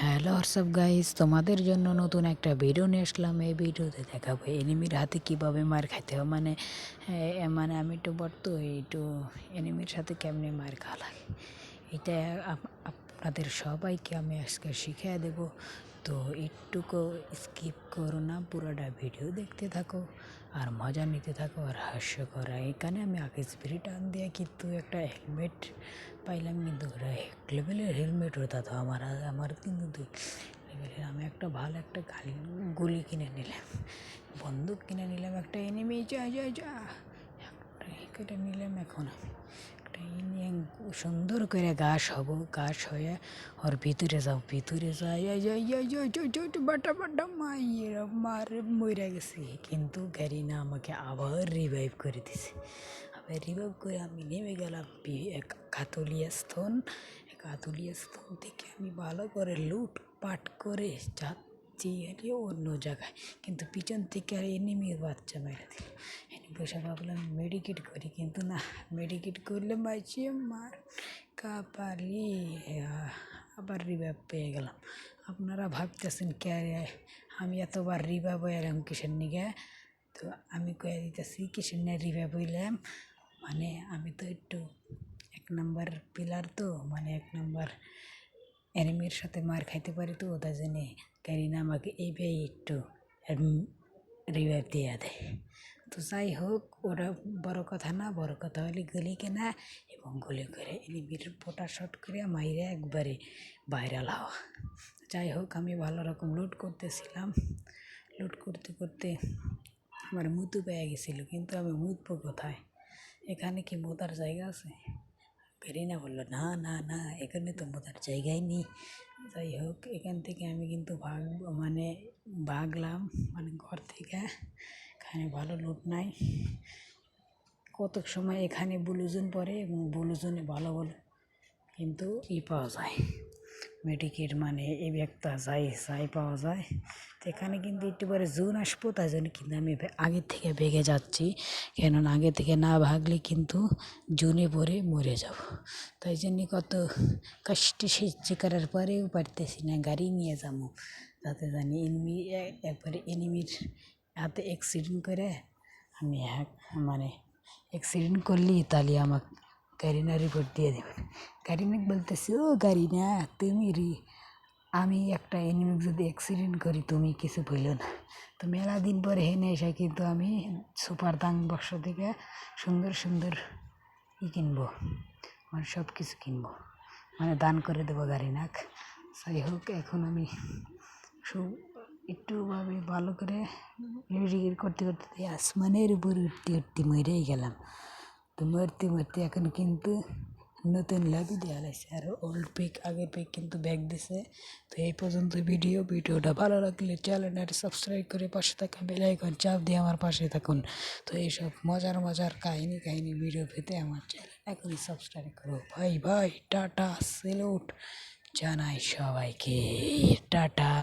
Hello WhatsApp guys, তোমাদের জন্য নতুন একটা ভিডিও নিয়ে আসলাম। এই ভিডিওতে দেখাবো এনিমির হাতে কীভাবে মার খাইতে হয়। আমি একটু তো একটু এনিমির সাথে কেমনে মার খাওয়া লাগে এটা আপনাদের সবাইকে আমি আজকে শিখিয়ে দেব। তো একটুকু স্কিপ করো না, পুরোটা ভিডিও দেখতে থাকো আর মজা নিতে থাকো আর হাস্য করা। এখানে আমি আগে স্পিরিট টান দিয়ে কিন্তু একটা হেলমেট পাইলাম, কিন্তু ওটা এক লেভেলের হেলমেট হতো। তো আমার কিন্তু 2 লেভেলের। আমি একটা ভালো একটা গুলি কিনে নিলাম, বন্দুক কিনে নিলাম, একটা এনিমি যা যা যা একটা নিলাম। এখন আমি একটা সুন্দর করে ঘাস হয়ে ওর ভিতরে যাই বাটা বাটা মরে গেছি। কিন্তু গ্যারিনা আমাকে আবার রিভাইভ করে দিছে। আবার রিভাইভ করে আমি নেমে গেলাম এক কাতুলিয়া স্তন থেকে আমি ভালো করে লুটপাট করে যাচ্ছি অন্য জায়গায়, কিন্তু পিছন থেকে আর এনিমির বাচ্চা মেরে দিল। বসে ভাবলাম মেডিকেট করি, কিন্তু না, মেডিকেট করলে বাঁচিয়ে মার কাপালি আবার রিভাইভ পেয়ে গেলাম। আপনারা ভাবতেছেন কে আমি এতবার রিভাইভ হয়ে এলাম কিসের নিগে? তো আমি কয়ে দিতেছি কিসের নিয়ে রিভাইভ হইলাম। আমি তো একটু 1 নম্বর পিলার, তো 1 নম্বর এনিমির সাথে মার খাইতে পারি, তো তাই জন্যে ক্যারিনা আমাকে এইভাবে একটু রিভাইভ দিয়ে দেয়। তো যাই হোক, ওরা বড় কথা না, বড় কথা হলে গুলি কেনা এবং গুলি করে এনিমির পোটা শট করে মাইরে একবারে ভাইরাল হওয়া। যাই হোক, আমি ভালো রকম লুট করতেছিলাম। লুট করতে করতে আমার মুতু পেয়ে গেছিলো, কিন্তু আমি মুতবো কোথায়? এখানে কি মোতার জায়গা আছে? ক্যারিনা বললো না না না, এখানে তো মোতার জায়গাই নেই। যাই হোক, এখান থেকে আমি কিন্তু ভাগলাম ঘর থেকে। এখানে ভালো লুট নাই। কত সময় এখানে ব্লুজোন পরে এবং ব্লুজোনে ভালো ভালো কিন্তু পাওয়া যায়, মেডিকেট এই একটা যাই পাওয়া যায়। তো এখানে কিন্তু একটু পরে জোন আসবো, তাই জন্য কিন্তু আমি আগে থেকে ভেগে যাচ্ছি, কেননা আগে থেকে না ভাগলে কিন্তু জোনে পরে মরে যাব। তাই জন্যে কত কষ্টে সহ্য করার পরেও পারতেছি না, গাড়ি নিয়ে যাবো যাতে জানি একবারে এনিমির হাতে অ্যাক্সিডেন্ট করে আমি অ্যাক্সিডেন্ট করলি তাহলে আমাকে ক্যারিনা রিপোর্ট দিয়ে দেবেন। ক্যারিনাকে বলতেছি, ও ক্যারিনা, আমি একটা এনিমি যদি অ্যাক্সিডেন্ট করি তুমি কিছু বললো না। তো মেলা দিন পরে হেনে এসে কিন্তু আমি সুপার দাং বক্স থেকে সুন্দর সুন্দর কিনবো, সব কিছু কিনবো, দান করে দেবো ক্যারিনাক। যাই হোক, এখন আমি একটুভাবে ভালো করে রেডি করতে করতে আসমানের উপর উঠতে মরেই গেলাম। তো মরতে এখন কিন্তু নতুন লাভি দেওয়া লাগছে, আর ওল্ড পিক আগের পিক কিন্তু ব্যাক দিছে। তো এই পর্যন্ত ভিডিওটা ভালো লাগলে চ্যানেলটা সাবস্ক্রাইব করে পাশে থাকা বেল আইকন চাপ দিয়ে আমার পাশে থাকুন। তো এইসব মজার কাহিনী ভিডিও পেতে আমার চ্যানেল এখনই সাবস্ক্রাইব করো। ভাই টাটা, সেলুট জানাই সবাইকে, টাটা।